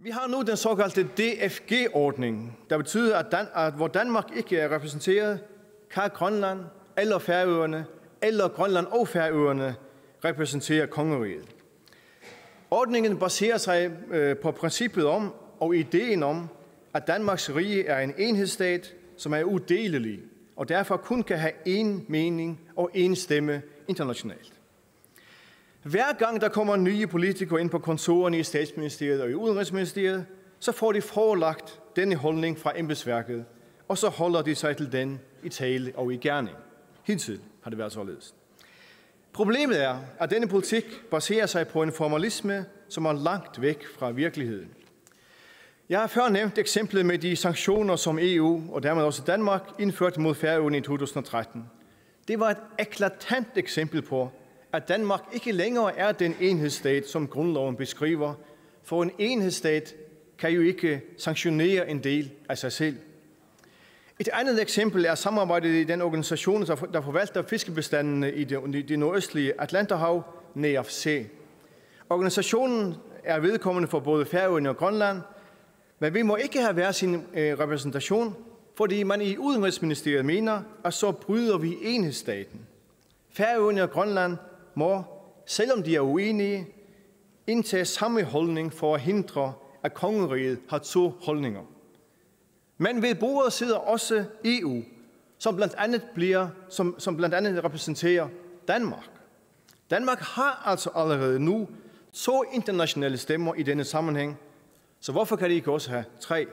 Vi har nu den såkaldte DFG-ordning, der betyder, at hvor Danmark ikke er repræsenteret, kan Grønland eller Færøerne, eller Grønland og Færøerne repræsentere kongeriget. Ordningen baserer sig på princippet om og ideen om, at Danmarks rige er en enhedsstat, som er udelelig, og derfor kun kan have én mening og én stemme internationalt. Hver gang der kommer nye politikere ind på kontorerne i Statsministeriet og i Udenrigsministeriet, så får de forelagt denne holdning fra embedsværket, og så holder de sig til den i tale og i gerning. Hidtil har det været således. Problemet er, at denne politik baserer sig på en formalisme, som er langt væk fra virkeligheden. Jeg har før nævnt eksemplet med de sanktioner, som EU og dermed også Danmark indførte mod Færøerne i 2013. Det var et eklatant eksempel på, at Danmark ikke længere er den enhedsstat, som grundloven beskriver, for en enhedsstat kan jo ikke sanktionere en del af sig selv. Et andet eksempel er samarbejdet i den organisation, der forvalter fiskebestandene i det nordøstlige Atlanterhav, NEAFC. Organisationen er vedkommende for både Færøerne og Grønland, men vi må ikke have hver sin repræsentation, fordi man i Udenrigsministeriet mener, at så bryder vi enhedsstaten. Færøerne og Grønland må, selvom de er uenige, indtage samme holdning for at hindre, at kongeriget har to holdninger. Men ved bordet sidder også EU, som blandt andet repræsenterer Danmark. Danmark har altså allerede nu to internationale stemmer i denne sammenhæng, så hvorfor kan de ikke også have tre?